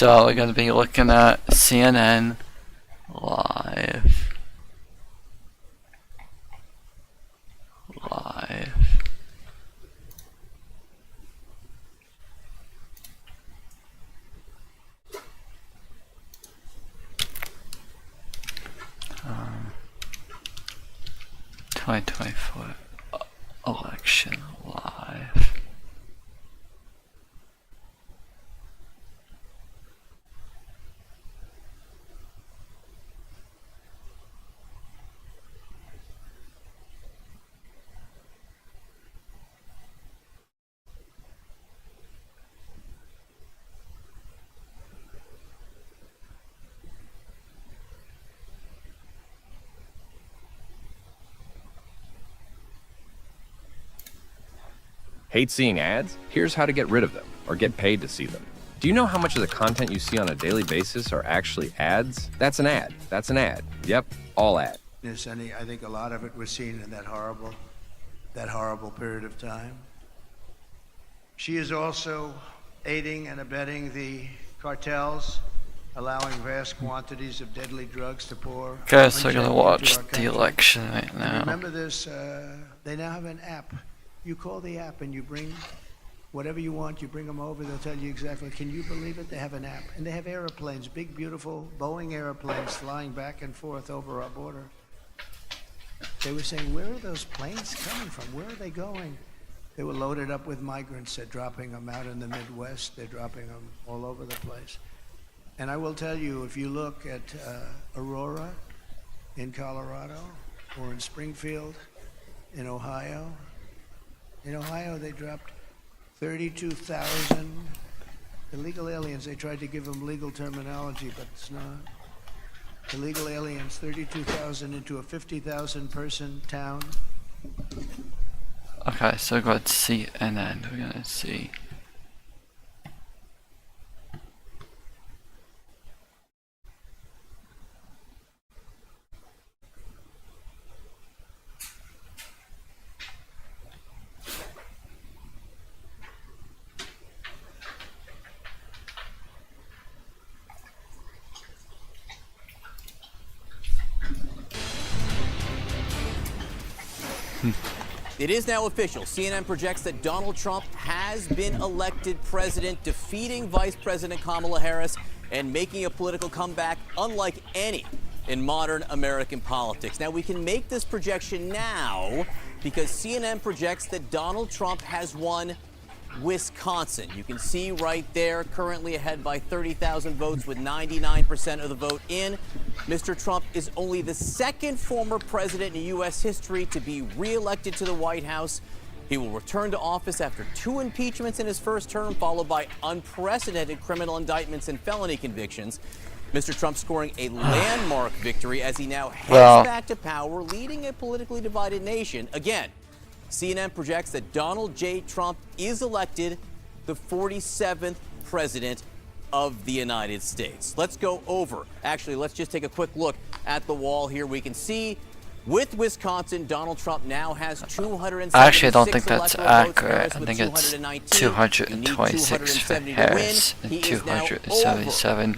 So we're gonna be looking at CNN live. Um, 2024 election live. Hate seeing ads? Here's how to get rid of them, or get paid to see them. Do you know how much of the content you see on a daily basis are actually ads? That's an ad. That's an ad. Yep, all ad. Yes, and I think a lot of it was seen in that horrible period of time. She is also aiding and abetting the cartels, allowing vast quantities of deadly drugs to pour. Guys, we're gonna watch the election right now. Remember this, they now have an app. You call the app and you bring whatever you want, you bring them over, they'll tell you exactly. Can you believe it? They have an app. And they have airplanes, big, beautiful Boeing airplanes flying back and forth over our border. They were saying, where are those planes coming from? Where are they going? They were loaded up with migrants. They're dropping them out in the Midwest. They're dropping them all over the place. And I will tell you, if you look at Aurora in Colorado or in Springfield in Ohio, they dropped 32,000 illegal aliens. They tried to give them legal terminology, but it's not. Illegal aliens, 32,000 into a 50,000 person town. Okay, so we're going to CNN. We're gonna see. It is now official. CNN projects that Donald Trump has been elected president, defeating Vice President Kamala Harris and making a political comeback unlike any in modern American politics. Now, we can make this projection now because CNN projects that Donald Trump has won Wisconsin. You can see right there, currently ahead by 30,000 votes with 99% of the vote in. Mr. Trump is only the second former president in U.S. history to be reelected to the White House. He will return to office after 2 impeachments in his first term, followed by unprecedented criminal indictments and felony convictions. Mr. Trump scoring a landmark victory as he now heads back to power, leading a politically divided nation. Again, CNN projects that Donald J. Trump is elected the 47th president of the United States. Let's go over. Actually, let's just take a quick look at the wall here. We can see with Wisconsin, Donald Trump now has 276. I actually don't think that's accurate. Votes. I think it's 226 for Harris and 277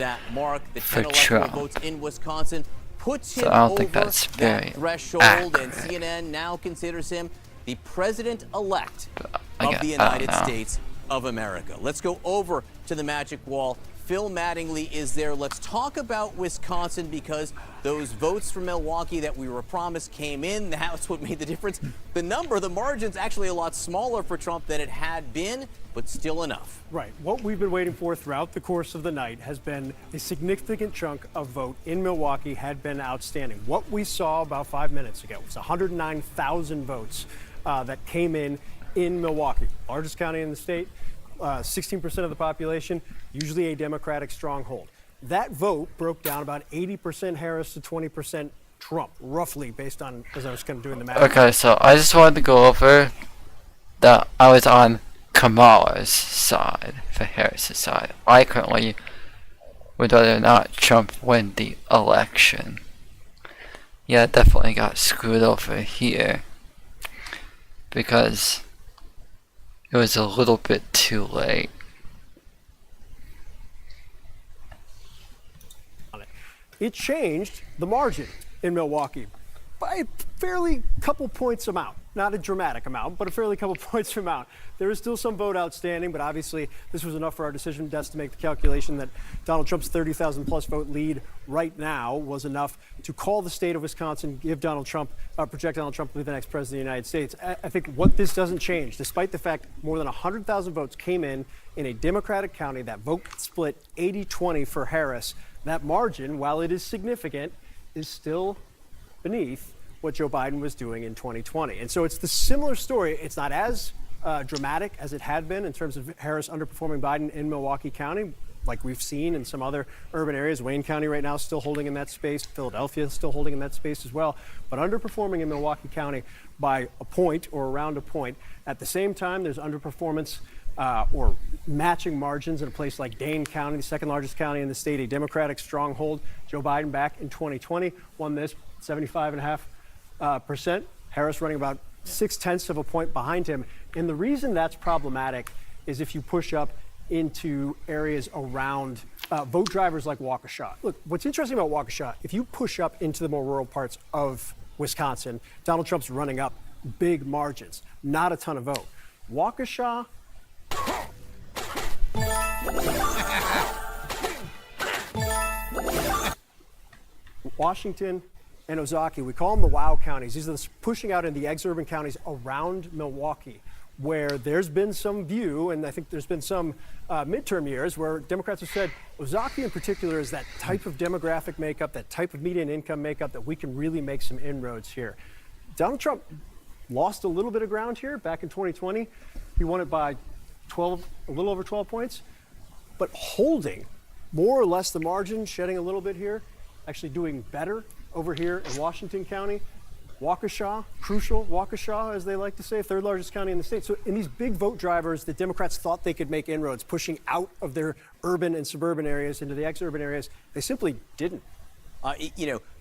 for Trump. Votes in Wisconsin puts him So I don't think over that's very that threshold, accurate. and CNN now considers him the president-elect Again, of the United States of America. Let's go over to the magic wall. Phil Mattingly is there. Let's talk about Wisconsin because those votes from Milwaukee that we were promised came in. That's what made the difference. The margin's actually a lot smaller for Trump than it had been, but still enough. Right. What we've been waiting for throughout the course of the night has been a significant chunk of vote in Milwaukee had been outstanding. What we saw about 5 minutes ago was 109,000 votes that came in Milwaukee, largest county in the state. 16% of the population, usually a Democratic stronghold. That vote broke down about 80% Harris to 20% Trump, roughly, based on, as I was kind of doing the math. Okay, so I just wanted to go over that I was on Kamala's side, for Harris's side. I currently would whether or not Trump win the election. Yeah, definitely got screwed over here because it was a little bit too late. it changed the margin in Milwaukee by a fairly couple points amount. Not a dramatic amount, but a fairly couple points amount. There is still some vote outstanding, but obviously this was enough for our decision desk to make the calculation that Donald Trump's 30,000 plus vote lead right now was enough to call the state of Wisconsin, give Donald Trump, project Donald Trump to be the next president of the United States. I think what this doesn't change, despite the fact more than 100,000 votes came in a Democratic county, that vote split 80-20 for Harris, that margin, while it is significant, is still beneath what Joe Biden was doing in 2020. And so it's the similar story. It's not as dramatic as it had been in terms of Harris underperforming Biden in Milwaukee County, like we've seen in some other urban areas. Wayne County right now is still holding in that space. Philadelphia is still holding in that space as well. But underperforming in Milwaukee County by a point or around a point. At the same time, there's underperformance or matching margins in a place like Dane County, the second largest county in the state, a Democratic stronghold. Joe Biden back in 2020 won this 75.5%. Harris running about 0.6 of a point behind him. And the reason that's problematic is if you push up into areas around vote drivers like Waukesha. Look, what's interesting about Waukesha, if you push up into the more rural parts of Wisconsin, Donald Trump's running up big margins, not a ton of vote. Waukesha, Washington, and Ozaukee, we call them the WOW counties. These are the pushing out in the exurban counties around Milwaukee, where there's been some view, and I think there's been some midterm years where Democrats have said Ozaukee in particular is that type of demographic makeup, that type of median income makeup that we can really make some inroads here. Donald Trump lost a little bit of ground here back in 2020. He won it by a little over 12 points, but holding more or less the margin, shedding a little bit here, actually doing better over here in Washington County. Waukesha, crucial Waukesha, as they like to say, third largest county in the state. So in these big vote drivers, the Democrats thought they could make inroads, pushing out of their urban and suburban areas into the exurban areas. They simply didn't.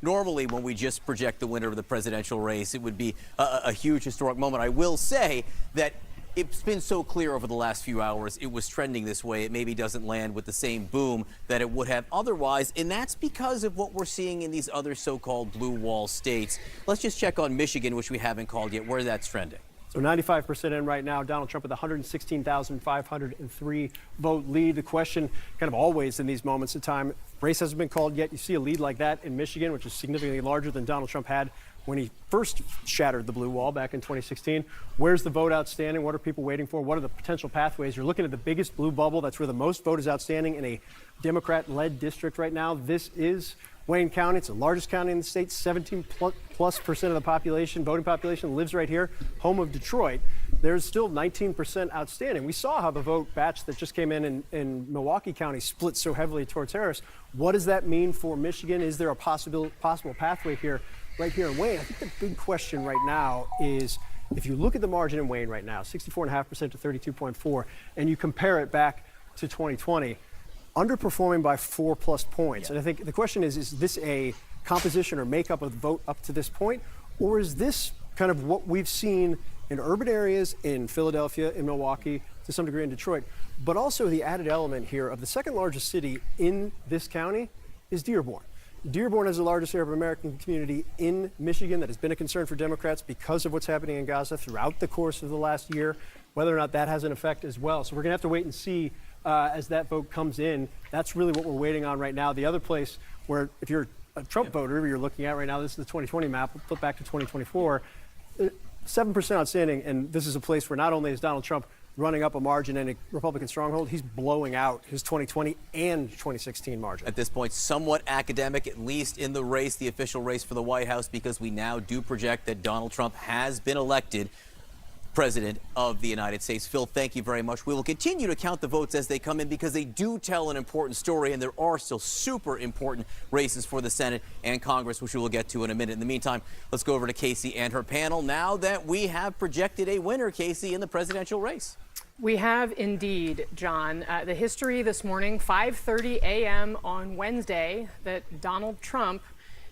Normally when we just project the winner of the presidential race, it would be a huge historic moment. I will say that it's been so clear over the last few hours it was trending this way. It maybe doesn't land with the same boom that it would have otherwise, and that's because of what we're seeing in these other so-called blue wall states. Let's just check on Michigan, which we haven't called yet, where that's trending. So 95% in right now. Donald Trump with 116,503 vote lead. The question kind of always in these moments of time, race hasn't been called yet. You see a lead like that in Michigan, which is significantly larger than Donald Trump had when he first shattered the blue wall back in 2016. Where's the vote outstanding? What are people waiting for? What are the potential pathways? You're looking at the biggest blue bubble. That's where the most vote is outstanding in a Democrat-led district right now. This is Wayne County. It's the largest county in the state. 17+% of the population, voting population, lives right here, home of Detroit. There's still 19% outstanding. We saw how the vote batch that just came in Milwaukee County split so heavily towards Harris. What does that mean for Michigan? Is there a possible pathway here? Right here in Wayne, I think the big question right now is if you look at the margin in Wayne right now, 64.5% to 32.4, and you compare it back to 2020, underperforming by 4+ points. Yeah. And I think the question is this a composition or makeup of the vote up to this point, or is this kind of what we've seen in urban areas in Philadelphia, in Milwaukee, to some degree in Detroit, but also the added element here of the second largest city in this county is Dearborn. Dearborn is the largest Arab American community in Michigan that has been a concern for Democrats because of what's happening in Gaza throughout the course of the last year, whether or not that has an effect as well. So we're going to have to wait and see as that vote comes in. That's really what we're waiting on right now. The other place where if you're a Trump voter, you're looking at right now, this is the 2020 map, we'll flip back to 2024, 7% outstanding, and this is a place where not only is Donald Trump running up a margin in a Republican stronghold, he's blowing out his 2020 and 2016 margin. At this point, somewhat academic, at least in the race, the official race for the White House, because we now do project that Donald Trump has been elected President of the United States. Phil, thank you very much. We will continue to count the votes as they come in because they do tell an important story, and there are still super important races for the Senate and Congress, which we will get to in a minute. In the meantime, let's go over to Casey and her panel now that we have projected a winner, Casey, in the presidential race. We have indeed, John. The history this morning, 5:30 a.m. on Wednesday, that Donald Trump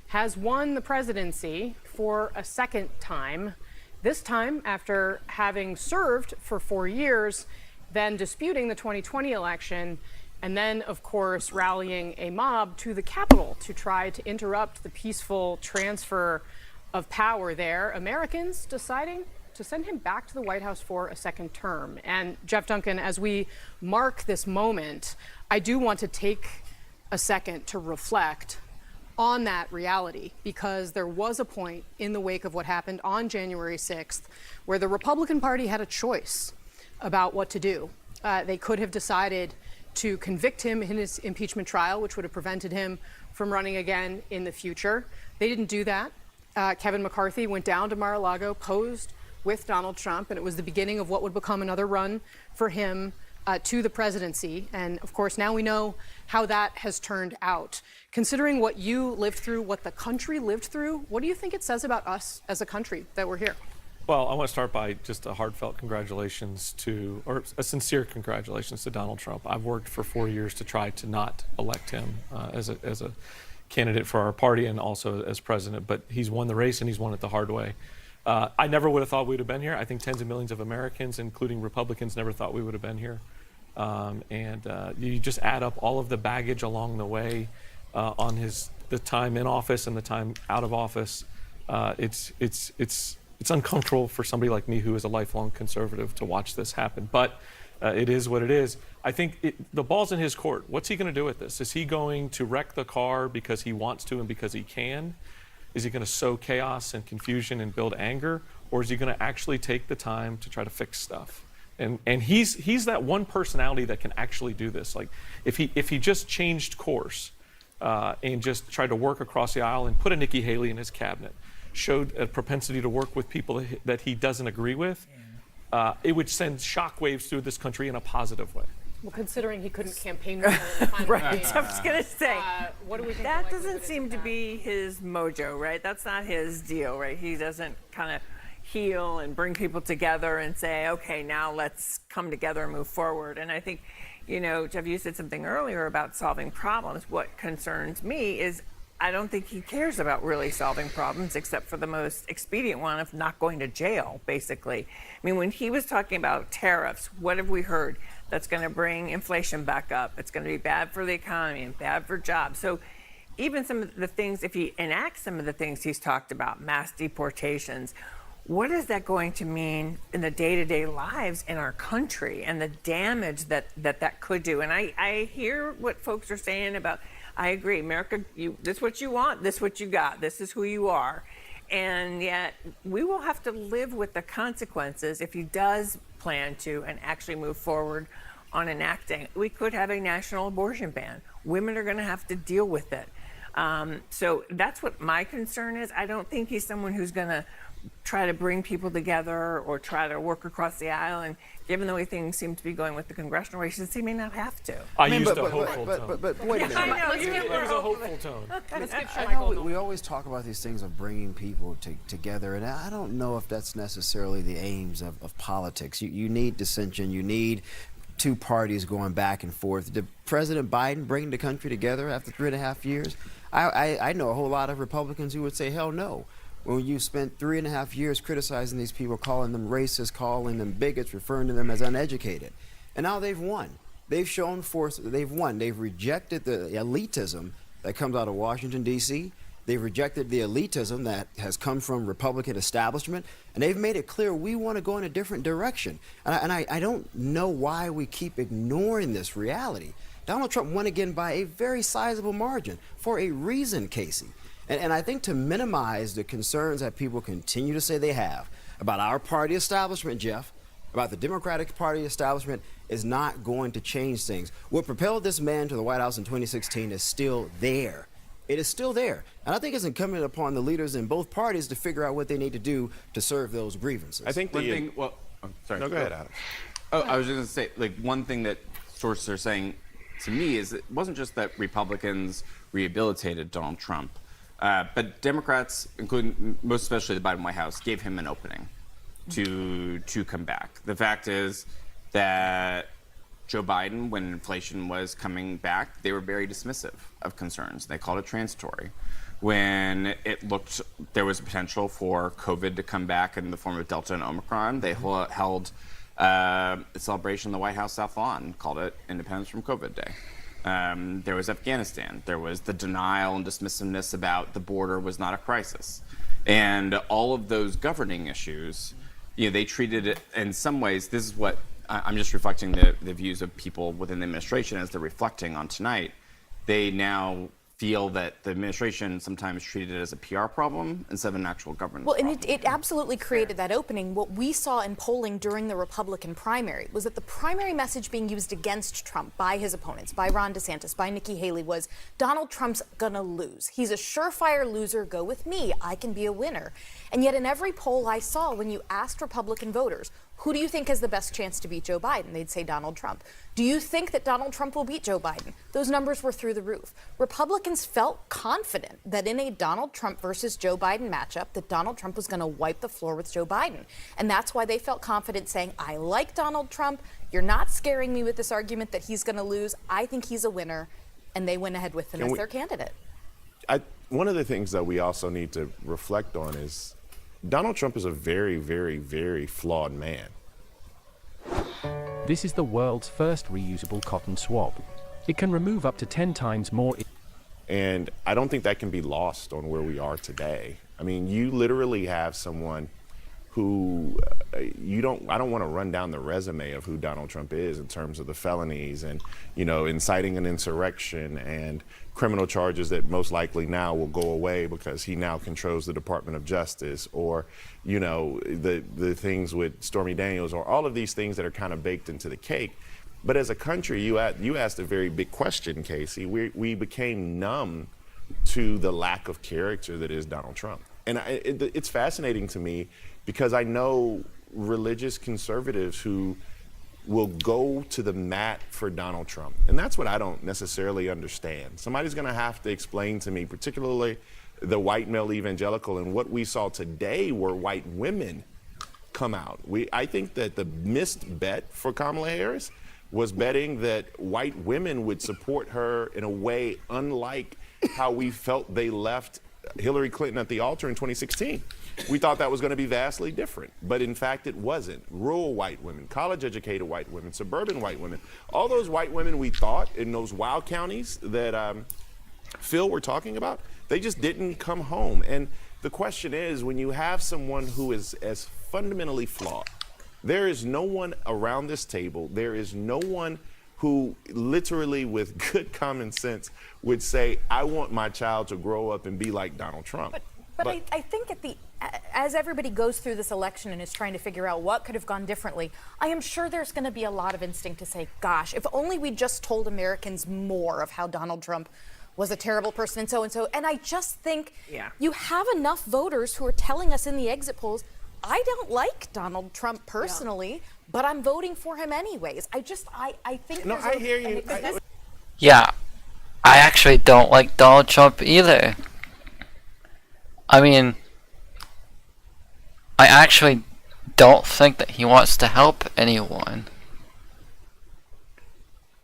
has won the presidency for a second time. This time after having served for 4 years, then disputing the 2020 election and then, of course, rallying a mob to the Capitol to try to interrupt the peaceful transfer of power there. Americans deciding to send him back to the White House for a second term. And Jeff Duncan, as we mark this moment, I do want to take a second to reflect on that reality, because there was a point in the wake of what happened on January 6th where the Republican Party had a choice about what to do. They could have decided to convict him in his impeachment trial, which would have prevented him from running again in the future. They didn't do that. Kevin McCarthy went down to Mar-a-Lago, posed with Donald Trump, and it was the beginning of what would become another run for him to the presidency. And of course, now we know how that has turned out. Considering what you lived through, what the country lived through, what do you think it says about us as a country that we're here? Well, I want to start by just a heartfelt congratulations to, or a sincere congratulations to Donald Trump. I've worked for 4 years to try to not elect him as a candidate for our party and also as president, but he's won the race and he's won it the hard way. I never would have thought we would have been here. I think tens of millions of Americans, including Republicans, never thought we would have been here. You just add up all of the baggage along the way on the time in office and the time out of office. It's uncomfortable for somebody like me who is a lifelong conservative to watch this happen, but it is what it is. I think the ball's in his court. What's he going to do with this? Is he going to wreck the car because he wants to and because he can? Is he going to sow chaos and confusion and build anger? Or is he going to actually take the time to try to fix stuff? And he's that one personality that can actually do this. Like if he just changed course and just tried to work across the aisle and put a Nikki Haley in his cabinet, showed a propensity to work with people that he doesn't agree with, it would send shockwaves through this country in a positive way. Well, considering he couldn't campaign in the final Right, days, I was going to say, what do we think that the doesn't likelihood seem is to that? be his mojo, right? That's not his deal, right? He doesn't kind of heal and bring people together and say, okay, now let's come together and move forward. And I think, Jeff, you said something earlier about solving problems. What concerns me is I don't think he cares about really solving problems except for the most expedient one of not going to jail, basically. I mean, when he was talking about tariffs, what have we heard? That's going to bring inflation back up. It's going to be bad for the economy and bad for jobs. So even some of the things, if he enacts some of the things he's talked about, mass deportations, what is that going to mean in the day-to-day lives in our country and the damage that could do? And I hear what folks are saying about, I agree, America, this is what you want, this is what you got, this is who you are. And yet we will have to live with the consequences if he does plan to and actually move forward on enacting. We could have a national abortion ban. Women are going to have to deal with it. So that's what my concern is. I don't think he's someone who's going to try to bring people together or try to work across the aisle. And given the way things seem to be going with the congressional races, he may not have to. I used a hopeful tone. But wait a minute. I know, It was a hopeful tone. I know we always talk about these things of bringing people together, and I don't know if that's necessarily the aims of politics. You need dissension. You need two parties going back and forth. Did President Biden bring the country together after 3.5 years? I know a whole lot of Republicans who would say, hell no. When you spent 3.5 years criticizing these people, calling them racist, calling them bigots, referring to them as uneducated. And now they've won. They've shown force, they've won. They've rejected the elitism that comes out of Washington, D.C. They've rejected the elitism that has come from Republican establishment. And they've made it clear we want to go in a different direction. And I don't know why we keep ignoring this reality. Donald Trump won again by a very sizable margin for a reason, Casey. And I think to minimize the concerns that people continue to say they have about our party establishment, Jeff, about the Democratic Party establishment, is not going to change things. What propelled this man to the White House in 2016 is still there. It is still there. And I think it's incumbent upon the leaders in both parties to figure out what they need to do to serve those grievances. I think one thing, well, oh, sorry. No, go ahead, Adam. Oh, I was just going to say, like, one thing that sources are saying to me is it wasn't just that Republicans rehabilitated Donald Trump, but Democrats, including most especially the Biden White House, gave him an opening to come back. The fact is that Joe Biden, when inflation was coming back, they were very dismissive of concerns. They called it transitory. When it looked there was a potential for COVID to come back in the form of Delta and Omicron, they held A celebration in the White House South Lawn called it Independence from COVID Day. There was Afghanistan. There was the denial and dismissiveness about the border was not a crisis. And all of those governing issues, they treated it in some ways. This is what I'm just reflecting the views of people within the administration as they're reflecting on tonight. They now feel that the administration sometimes treated it as a PR problem instead of an actual governance problem. And it absolutely created that opening. What we saw in polling during the Republican primary was that the primary message being used against Trump by his opponents, by Ron DeSantis, by Nikki Haley, was Donald Trump's gonna lose. He's a surefire loser. Go with me. I can be a winner. And yet in every poll I saw, when you asked Republican voters, who do you think has the best chance to beat Joe Biden? They'd say Donald Trump. Do you think that Donald Trump will beat Joe Biden? Those numbers were through the roof. Republicans felt confident that in a Donald Trump versus Joe Biden matchup, that Donald Trump was going to wipe the floor with Joe Biden. And that's why they felt confident saying, I like Donald Trump. You're not scaring me with this argument that he's going to lose. I think he's a winner. And they went ahead with him as their candidate. One of the things that we also need to reflect on is Donald Trump is a very, very, very flawed man. This is the world's first reusable cotton swab. It can remove up to 10 times more. And I don't think that can be lost on where we are today. I mean, you literally have someone who I don't want to run down the resume of who Donald Trump is in terms of the felonies and, inciting an insurrection and criminal charges that most likely now will go away because he now controls the Department of Justice, or, the things with Stormy Daniels, or all of these things that are kind of baked into the cake. But as a country, you asked a very big question, Casey. We became numb to the lack of character that is Donald Trump. And it's fascinating to me because I know religious conservatives who will go to the mat for Donald Trump. And that's what I don't necessarily understand. Somebody's going to have to explain to me, particularly the white male evangelical, and what we saw today were white women come out. I think that the missed bet for Kamala Harris was betting that white women would support her in a way unlike how we felt they left Hillary Clinton at the altar in 2016. We thought that was going to be vastly different, but in fact it wasn't. Rural white women, college-educated white women, suburban white women, all those white women we thought in those wild counties that Phil were talking about, they just didn't come home. And the question is, when you have someone who is as fundamentally flawed, there is no one around this table, there is no one who literally with good common sense would say, I want my child to grow up and be like Donald Trump. But I think as everybody goes through this election and is trying to figure out what could have gone differently, I am sure there's going to be a lot of instinct to say, gosh, if only we just told Americans more of how Donald Trump was a terrible person and so and so. And I just think you have enough voters who are telling us in the exit polls, I don't like Donald Trump personally, but I'm voting for him anyways. I think. No, I hear you. Yeah, I actually don't like Donald Trump either. I mean, I actually don't think that he wants to help anyone.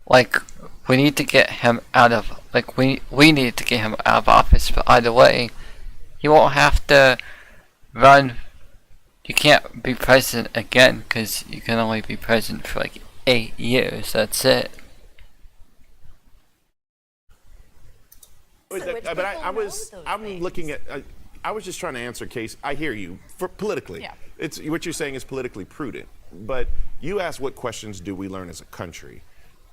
Like, we need to get him out of, we need to get him out of office, but either way, he won't have to run. You can't be president again, because you can only be president for 8 years, that's it. I'm looking at, I was just trying to answer Case. I hear you, for politically. Yeah. It's what you're saying is politically prudent. But you asked what questions do we learn as a country?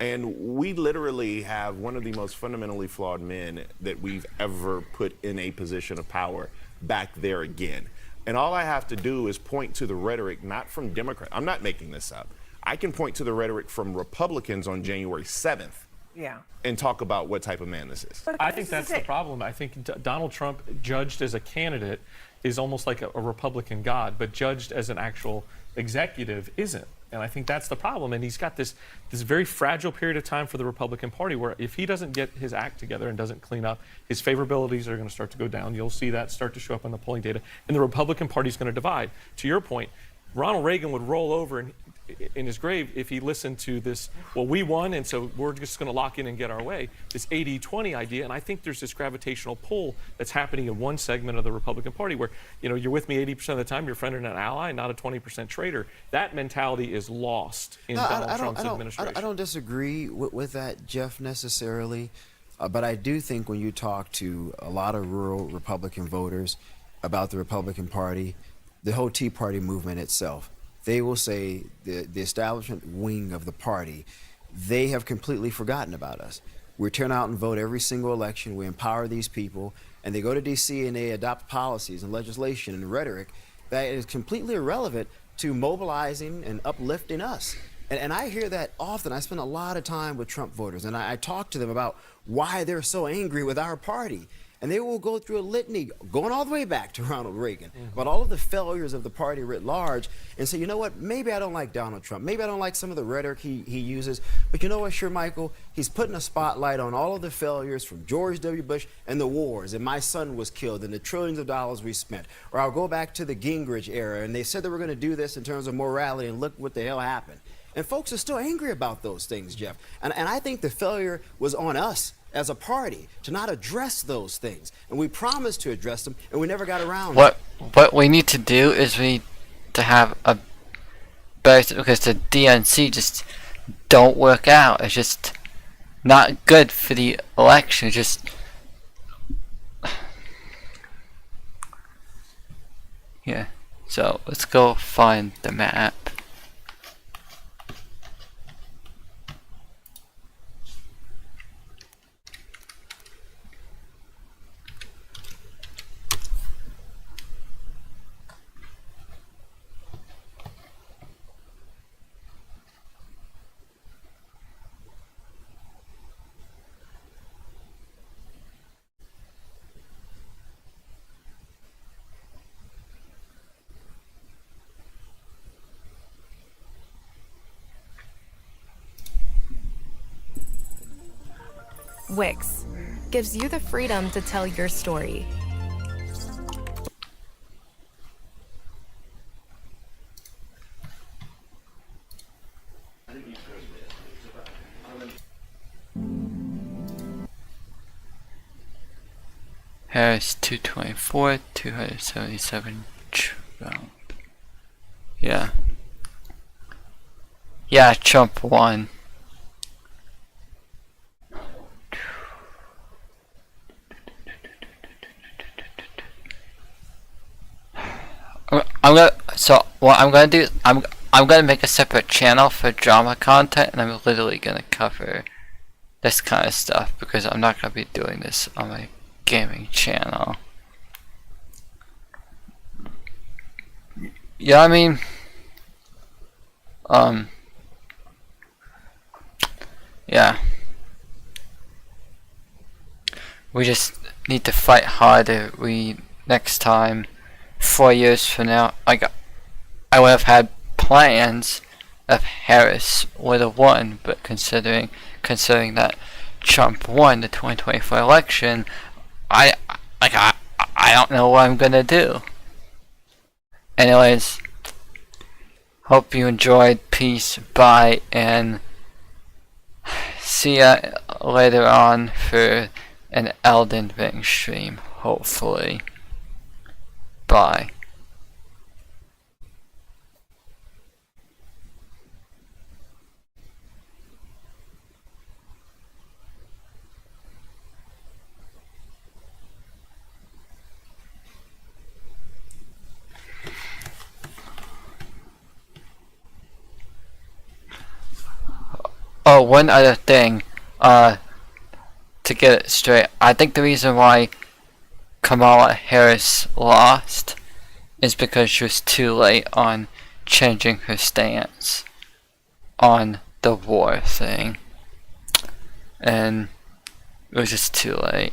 And we literally have one of the most fundamentally flawed men that we've ever put in a position of power back there again. And all I have to do is point to the rhetoric, not from Democrats. I'm not making this up. I can point to the rhetoric from Republicans on January 7th. Yeah. And talk about what type of man this is. I think that's the problem. I think Donald Trump, judged as a candidate, is almost like a Republican god, but judged as an actual executive isn't. And I think that's the problem. And he's got this very fragile period of time for the Republican Party where if he doesn't get his act together and doesn't clean up, his favorabilities are going to start to go down. You'll see that start to show up on the polling data. And the Republican Party is going to divide. To your point, Ronald Reagan would roll over and in his grave if he listened to this, well, we won, and so we're just going to lock in and get our way, this 80-20 idea. And I think there's this gravitational pull that's happening in one segment of the Republican Party where, you're with me 80% of the time, you're a friend and an ally, not a 20% traitor. That mentality is lost in Donald Trump's administration. I don't disagree with that, Jeff, necessarily. But I do think when you talk to a lot of rural Republican voters about the Republican Party, the whole Tea Party movement itself, they will say the establishment wing of the party, they have completely forgotten about us. We turn out and vote every single election. We empower these people, and they go to D.C. and they adopt policies and legislation and rhetoric that is completely irrelevant to mobilizing and uplifting us. And I hear that often. I spend a lot of time with Trump voters, and I talk to them about why they're so angry with our party. And they will go through a litany, going all the way back to Ronald Reagan, about all of the failures of the party writ large, and say, you know what, maybe I don't like Donald Trump. Maybe I don't like some of the rhetoric he uses. But you know what, sure, Michael, he's putting a spotlight on all of the failures from George W. Bush and the wars, and my son was killed, and the trillions of dollars we spent. Or I'll go back to the Gingrich era, and they said they were going to do this in terms of morality, and look what the hell happened. And folks are still angry about those things, Jeff. And I think the failure was on us as a party to not address those things. And we promised to address them, and we never got around. What we need to do is we need to have a better, because the DNC just don't work out. It's just not good for the election. It's just yeah. So let's go find the map. Wix gives you the freedom to tell your story. Harris 224, 277 Trump. Yeah. Yeah, Trump won. What I'm gonna do is I'm gonna make a separate channel for drama content, and I'm literally gonna cover this kind of stuff because I'm not gonna be doing this on my gaming channel. Yeah, I mean, yeah. We just need to fight harder. Next time, 4 years from now, I would have had plans of Harris would have won, but considering that Trump won the 2024 election, I don't know what I'm gonna do. Anyways, hope you enjoyed. Peace, bye, and see ya later on for an Elden Ring stream, hopefully. Bye. Oh, one other thing, to get it straight, I think the reason why Kamala Harris lost is because she was too late on changing her stance on the war thing, and it was just too late.